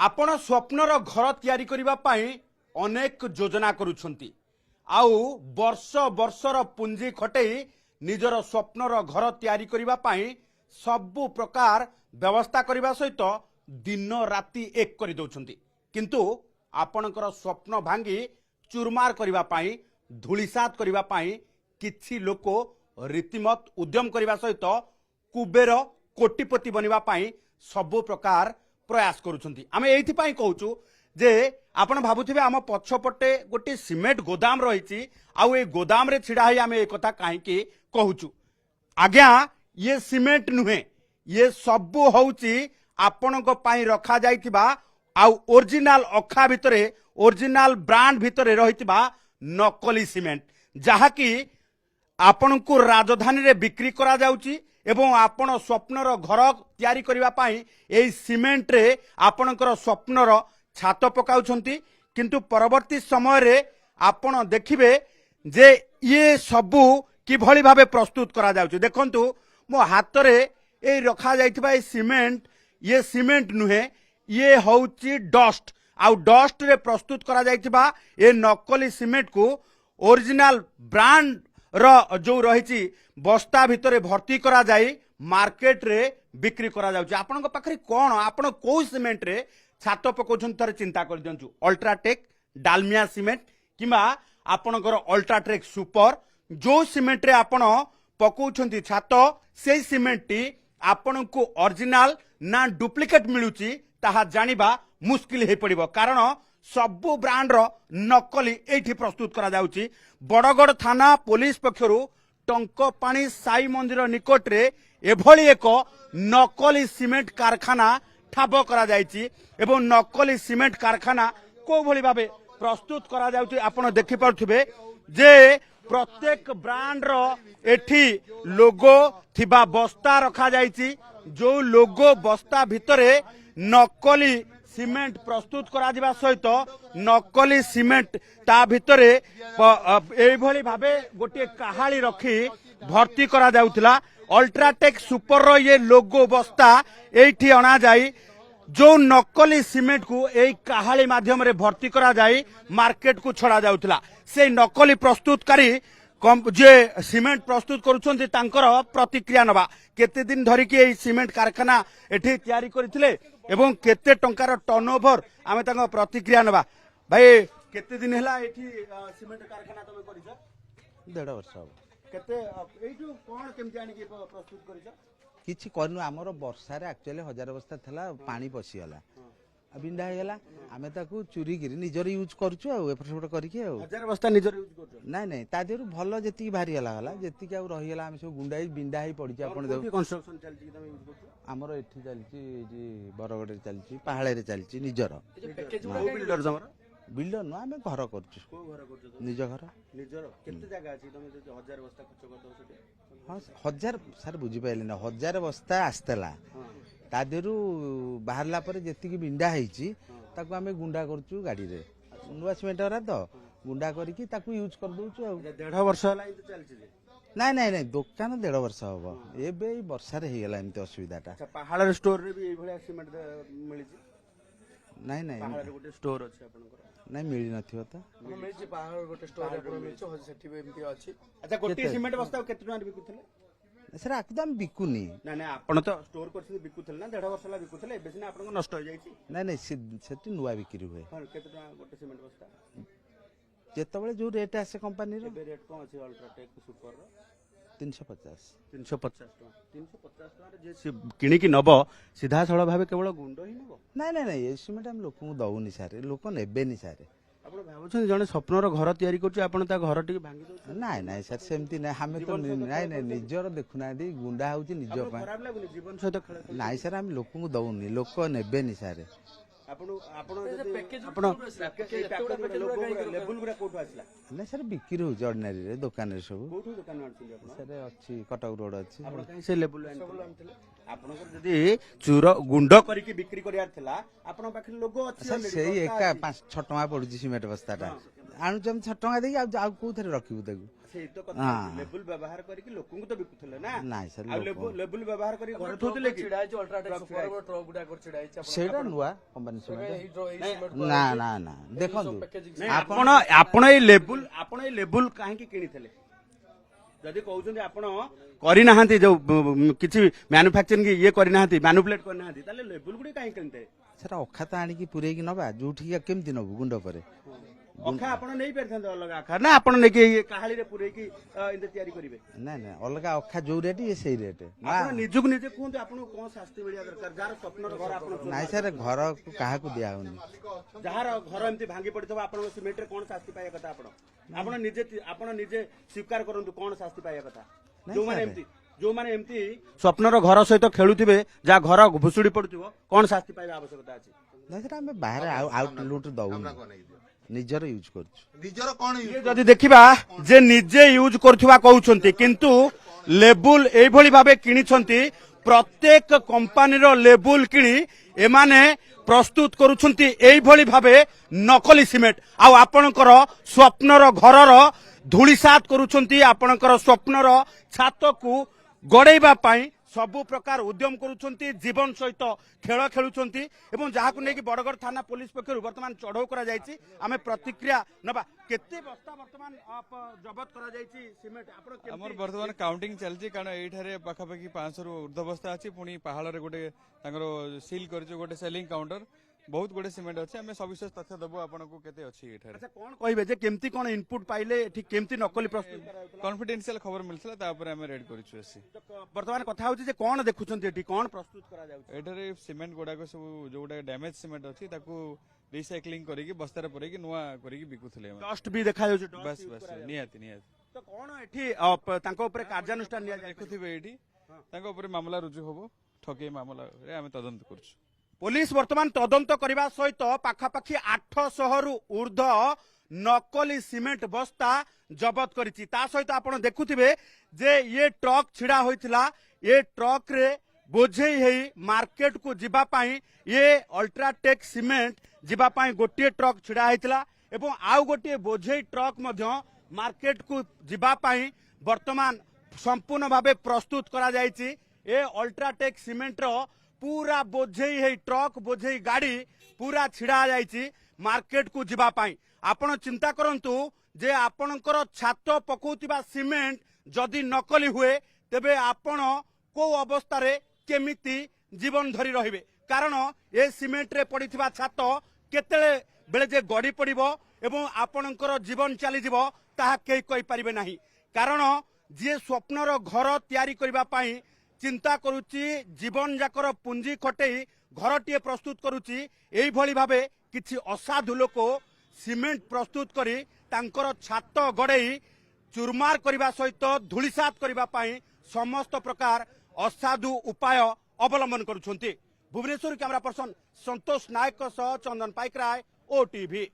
आपण स्वप्नर घर तैयारी करिबा पाई अनेक योजना करुछंती आउ वर्ष वर्षर पुंजी खटई निजर स्वप्नर घर तैयारी करिबा पाई सबु प्रकार व्यवस्था करिबा सहित दिन राति एक करि दउछंती किंतु आपणकर स्वप्न भांगी चुरमार करिबा पाई धूलिसात करिबा पाई किछि लोक रीतिमत उद्यम करिबा सहित कुबेर कोटिपति बनिबा पाई सबु प्रकार प्रयास करुछंती। आमे एथि पाई कहूछु जे आपण भाबुथिबे आम पछपटे गोटे सिमेंट गोदाम रहिछि आउ ए गोदाम रे छिडा है आमे ए कथा काहे के कहूछु। आज्ञा ये सिमेंट नुहे ये सबु होउछि आपणको पाई रखा जाइथिबा आउ ओरिजिनल अखा भितरे ओरिजिनल ब्रांड भितरे रहिथिबा नकली सिमेंट जहा कि आपणको राजधानी रे बिक्री करा जाउछि एवं आपण स्वप्नर घर तैयारी करिबा पाई एई सिमेंट रे आपणकर स्वप्नर छात पकाउछंती किंतु परवर्ती समय रे आपण देखिबे जे ये सबु किभली भाबे प्रस्तुत करा जाउछि। देखंतु मो हाथ रे ए रखा जाइथिबा ए सिमेंट ये सिमेंट नुहे ये होउछि डस्ट आउ डस्ट रे प्रस्तुत करा जाइथिबा ए नकली सिमेंट को ओरिजिनल ब्रांड रो जो रही बस्ता भितर भर्ती करा जाई मार्केट रे बिक्री करा जाउछि। आपनक पाखरे कोन आपण को सिमेंट रे छात पकोछन थरे चिंता कर दियंचु अल्ट्राटेक डालमिया सिमेंट किमा आपनकर अल्ट्राटेक सुपर जो सिमेंट रे आपण पकोछंती छात से सिमेंट टी आपण को ओरिजिनल ना डुप्लिकेट मिलुची ताहा जानिबा मुश्किल हे पड़िबो कारण सबु ब्रांड रो नकली एठी प्रस्तुत करा जाउची। बड़गड़ थाना पुलिस पक्षरु टंकपाणी साई मंदिर निकट रे एभली एक नकली सिमेंट कारखाना ठाब करा जायछि एवं नकली सिमेंट कारखाना को भली भाबे प्रस्तुत करा जाउची आपण देखि पारथिबे जे प्रत्येक ब्रांड रो एठी लोगो थिबा बस्ता रखा जायछि जो लोगो बस्ता भितरे नकली सिमेंट प्रस्तुत करा दिबा सहित नकली सिमेंट ता भितरे एभली भाबे गोटे कहाली रखी भर्ती करा जाउथिला। अल्ट्राटेक सुपर रो ये लोगो बस्ता एठी अना जाई जो नकली सिमेंट को एई कहाली माध्यम रे भर्ती करा जाई मार्केट को छड़ा जाउथिला। से नकली प्रस्तुतकारी जे सिमेंट प्रस्तुत करुछंती तांकर प्रतिक्रिया नबा केते दिन धरि कि एई सिमेंट कारखाना एठी तयारी करथिले एवं केते टंकार टर्नओवर आमे तांको प्रतिक्रिया नबा। भाई केते दिन हैला एठी सिमेंट कारखाना तमे करिछ 1.5 वर्ष हो केते एठु कोन केमति आनी कि प्रस्तुत करिछ किछि करनु हमर वर्षा रे एक्चुअली 1000 बस्ता थला पानी पसी गला बिंडा हे गला आमे ताकू चुरी गिरी निजर यूज करछु आ एफर सेपट करके आ 1000 बस्ता निजर यूज करछु नाही नाही ता देरु भलो जेति भारी गला गला जेति के आ रहि गला आमे सब गुंडाई बिंडा हे पड़ी छ आपण देउ कंस्ट्रक्शन चलछि कि तमे यूज करछु हमर एठी चलछि जी बरगडे चलछि पहाळे रे चलछि निजर पैकेज बिल्डर जमर बिल्डर न आमे घर करछु को घर करछु निज घर निजर केते जगह अछि तमे 1000 बस्ता खर्च कर दउ सेटे हां 1000 सर बुझि पाइले ना 1000 बस्ता आस्तला ता देरु बाहरला पर जेति की बिंडा हेछि ताकू आमे गुंडा करछु गाड़ी रे नुवा सिमेंट रा तो गुंडा करिकि ताकू यूज कर दउछु 1.5 वर्ष हला इ चलछि जे नहीं नहीं नहीं दुकान 1.5 वर्ष हबो एबे वर्षा रे हेगला एमते असुविधाटा। अच्छा पहाड़ रे स्टोर रे भी एई भलिया सिमेंट मिलि छी नहीं नहीं पहाड़ रे गोटे स्टोर अछि आपनकर नहीं मिली नथियो त मिलि छी पहाड़ गोटे स्टोर आपन मिलि छी सेठी भी एमती अछि। अच्छा गोटे सिमेंट बस्ता केते टका बिकुथले सर एकदम बिकुनी ना ना आपण तो स्टोर करछि बिकुथले ना 1.5 वर्ष ला बिकुथले एबे सिना आपन नष्ट हो जाई छी नहीं नहीं सेठी नुवा बिक्री हुए हां केते टका गोटे सिमेंट बस्ता जेतबेले जो रेट आसे कंपनी रो एबे रेट कोन अछि अल्ट्राटेक सुपर रो 350 350 टका जे किणी की नबो सीधा सळा भाबे केवल गुंडो ही नबो नहीं नहीं नहीं ए सिमेंट हम लोक को दउनी सारे लोक नेबे नि सारे आपण भाबुछन जने स्वप्नर घर तयारी करछि आपण ता घर टिके भांगी दउ नहीं नहीं सर सेमती नहीं हमें तो नहीं नहीं निजर देखुना दी गुंडा होची निज पा खराब लागुनी जीवन सहित खेल नहीं सर हम लोक को दउनी लोक नेबे नि सारे आपण आपण पैकेज आपण लेवल गुरा कोठो आछला नहीं सर बिक्री हो ऑर्डिनरी रे दुकान रे सब कोठो दुकान आछली आपण सर अछि कटक रोड अछि आपण कहीं से लेवल आनथिले आपण जदी चूर गुंड करी की बिक्री करियार थिला आपण पाखरे लोगो अछि सर सेही एका 5-6 टका पडुची सिमेंट बस्ताटा ଆଣୁଛୁ ଆମେ 6 ଟଙ୍କା ଦେଇକି ଆଉ କୋଉଥିରେ ରଖିବୁ ତାକୁ ସେଇ ତ କଥା ହଁ। ଲେବୁଲ ବ୍ୟବହାର କରିକି ଲୋକଙ୍କୁ ତ ବିକୁଥିଲେ ନା ନାଇଁ ସାର୍ ଆଉ ଲୋକ- ଲେବୁଲ ବ୍ୟବହାର କରିକି ଘରେ ଥୋଉଥିଲେ କି ସେଇଟା ନୂଆ କମ୍ପାନୀ ସିମେଣ୍ଟ ନା ନା ନା ଦେଖନ୍ତୁ ନାଇଁ, ଆପଣ ଆପଣ ଏଇ ଲେବୁଲ କାହିଁକି କିଣିଥିଲେ ଯଦି କହୁଛନ୍ତି ଆପଣ କରିନାହାନ୍ତି ଯୋଉ କିଛି ମ୍ୟାନୁଫାକ୍ଚରିଂ ଇଏ କରିନାହାନ୍ତି ମ୍ୟାନୁପୁଲେଟ କରିନାହାନ୍ତି ତାହେଲେ ଲେବୁଲ ଗୁଡିକ କାହିଁକି କିଣିଥିଲେ ସେଟା ଅଖା ତ ଆଣିକି ପୁରେଇକି ନବା ଯୋଉଠିକି କେମିତି ନବୁ ଗୁଣ୍ଡ ପରେ ଅଖା ଆପଣ ନେଇପାରିଥାନ୍ତେ ଅଲଗା ଅଖା ନା ଆପଣ ନେଇକି ଇଏ କାହାଳିରେ ପୁରେଇକି ଏମିତି ତିଆରି କରିବେ ନାଇଁ ନାଇଁ ଅଲଗା ଅଖା ଯୋଉ ରେଟ୍ ଇଏ ସେଇ ରେଟ୍ ଆପଣ ନିଜକୁ ନିଜେ କୁହନ୍ତୁ ଆପଣଙ୍କୁ କଣ ଶାସ୍ତି ମିଳିବା ଦରକାର ଯାହାର ସ୍ୱପ୍ନର ଘର ଆପଣ ନାଇଁ ସାର୍ ଘରକୁ କାହାକୁ ଦିଆହଉନି ଯାହାର ଘର ଏମିତି ଭାଙ୍ଗି ପଡିଥିବ ଆପଣଙ୍କ ସିମେଣ୍ଟରେ କଣ ଶାସ୍ତି ପାଇବା କଥା ଆପଣ ନିଜେ ସ୍ୱୀକାର କରନ୍ତୁ କଣ ଶାସ୍ତି ପାଇବା କଥା ଯୋଉମାନେ ଏମିତି ସ୍ୱପ୍ନର ଘର ସହିତ ଖେଳୁଥିବେ ଯାହା ଘର ଭୁଷୁଡି ପଡୁଥିବ କଣ ଶାସ୍ତି ପାଇବା ଆବଶ୍ୟକତା ଅଛି ନାଇଁ ସେଟା ଆମେ ବାହାରେ ଆଉଟ ଲୁଟ ଦଉନି ନିଜର ୟୁଜ କରୁଛୁ ନିଜର କଣ ଇଏ ଯଦି ଦେଖିବା ଯେ ନିଜେ ୟୁଜ କରୁଥିବା କହୁଛନ୍ତି କିନ୍ତୁ ଲେବୁଲ ଏଇଭଳି ଭାବେ କିଣିଛନ୍ତି ପ୍ରତ୍ୟେକ କମ୍ପାନୀର ଲେବୁଲ କିଣି ଏମାନେ ପ୍ରସ୍ତୁତ କରୁଛନ୍ତି ଏଇଭଳି ଭାବେ ନକଲି ସିମେଣ୍ଟ ଆଉ ଆପଣଙ୍କର ସ୍ୱପ୍ନର ଘରର ଧୂଳିସାତ କରୁଛନ୍ତି ଆପଣଙ୍କର ସ୍ୱପ୍ନର ଛାତକୁ ଗଡେଇବା ପାଇଁ ସବୁ ପ୍ରକାର ଉଦ୍ୟମ କରୁଛନ୍ତି ଜୀବନ ସହିତ ଖେଳ ଖେଳୁଛନ୍ତି ଏବଂ ଯାହାକୁ ନେଇକି ବଡ଼ଗଡ଼ ଥାନା ପୁଲିସ ପକ୍ଷରୁ ବର୍ତ୍ତମାନ ଚଢ଼ଉ କରାଯାଇଛି ଆମେ ପ୍ରତିକ୍ରିୟା ନେବା କେତେ ବସ୍ତା ବର୍ତ୍ତମାନ ଜବତ କରାଯାଇଛି ସିମେଣ୍ଟ ଆପଣ ଆମର ବର୍ତ୍ତମାନ କାଉଣ୍ଟିଂ ଚାଲିଛି କାରଣ ଏଇଠାରେ ପାଖାପାଖି 500 ରୁ ଉର୍ଦ୍ଧ୍ୱ ବସ୍ତା ଅଛି ପୁଣି ପାହାଳରେ ଗୋଟେ ତାଙ୍କର ସିଲ୍ କରିଛୁ ଗୋଟେ ସେଲିଂ କାଉଣ୍ଟର ବହୁତ ଗୁଡେ ସିମେଣ୍ଟ ଅଛି ଆମେ ସବିଶେଷ ତଥ୍ୟ ଦେବୁ ଆପଣଙ୍କୁ କେତେ ଅଛି ଏଠାରେ ଆଚ୍ଛା କଣ କହିବେ ଯେ କେମିତି କଣ ଇନପୁଟ ପାଇଲେ ଏଠି କେମିତି ନକଲି ପ୍ରସ୍ତୁତ କରାଯାଉଥିଲା କନଫିଡେନ୍ସିଆଲ ଖବର ମିଳିଥିଲା ତାପରେ ଆମେ ରେଡ୍ କରିଛୁ ଆସି ବର୍ତ୍ତମାନ କଥା ହଉଛି ଯେ କଣ ଦେଖୁଛନ୍ତି ଏଠି କଣ ପ୍ରସ୍ତୁତ କରାଯାଉଛି ଏଠାରେ ସିମେଣ୍ଟ ଗୁଡାକ ସବୁ ଯୋଉଟା ଡ୍ୟାମେଜ ସିମେଣ୍ଟ ଅଛି ତାକୁ ରିସାଇକ୍ଲିଂ କରିକି ବସ୍ତାରେ ପୁରେଇକି ନୂଆ କରିକି ବିକୁଥିଲେ ଆମେ। ଡଷ୍ଟ ବି ଦେଖାଯାଉଛି dust ବାସ୍ use ବାସ୍ କରାଯାଉଛି। ନିହାତି ନିହାତି ତ କଣ ଏଠି ତାଙ୍କ ଉପରେ କାର୍ଯ୍ୟାନୁଷ୍ଠାନ ନିଆଯାଏ ଦେଖୁଥିବେ ଏଇଠି ତାଙ୍କ ଉପରେ ମାମଲା ରୁଜୁ ହବ ଠକେଇ ମାମଲାରେ ଆମେ ତଦନ୍ତ କରୁଛୁ পুলিশ বর্তমান তদন্ত করা সহিত পাখাপাখি 800 রু ঊর্ধ্ব নকলি সিমেন্ট বস্তা জবত করেছি তা সহিত আপনার দেখুথিবে যে ইয়ে ট্রক ছিড়া হয়েছিল এ ট্রক রে বোঝেই হেই মার্কেট কু ଯିବା ପାଇଁ ইয়ে অল্ট্রাটেক সিমেন্ট ଯିବା ପାଇଁ ଗୋଟିଏ ট্রক ছিড়া হয়েছিল এবং আউ গোটিয়ে বোঝেই ট্রক মধ্য মার্কেট কু ଯିବା ପାଇଁ বর্তমান সম্পূর্ণ ভাবে প্রস্তুত করা যাইছি এ অল্ট্রাটেক সিমেন্টর पूरा बोझेई है ट्रक बोझेई गाड़ी पूरा छिड़ा जाइछि मार्केट को जीवा पाई आपण चिंता करंतु जे आपणकर छात पकौतिबा सिमेंट जदि नकली हुए तेबे आपण को अवस्था रे केमिति जीवन धरी रहिबे कारण ए सिमेंट रे पड़िथिबा छात केतेले बेले जे गड़ी पड़िबो एवं आपणकर जीवन चली जीवो ताहा केही कहि परिबे नाही कारण जे स्वप्नर घर तयारी करबा पाई चिंता करुच्ची जीवन जाकर पुंजी खटेई घरटीए प्रस्तुत करुच्ची एइभली भावे किछि असाधु लोक सिमेंट प्रस्तुत करी तांकर छात गड़ेई चुरमार करबा सहित धूलिसात करबा पाई समस्त प्रकार असाधु उपाय अवलंबन करुछंती भुवनेश्वर कैमरा पर्सन संतोष नायक सह चंदन पाइकराय ओटीवी।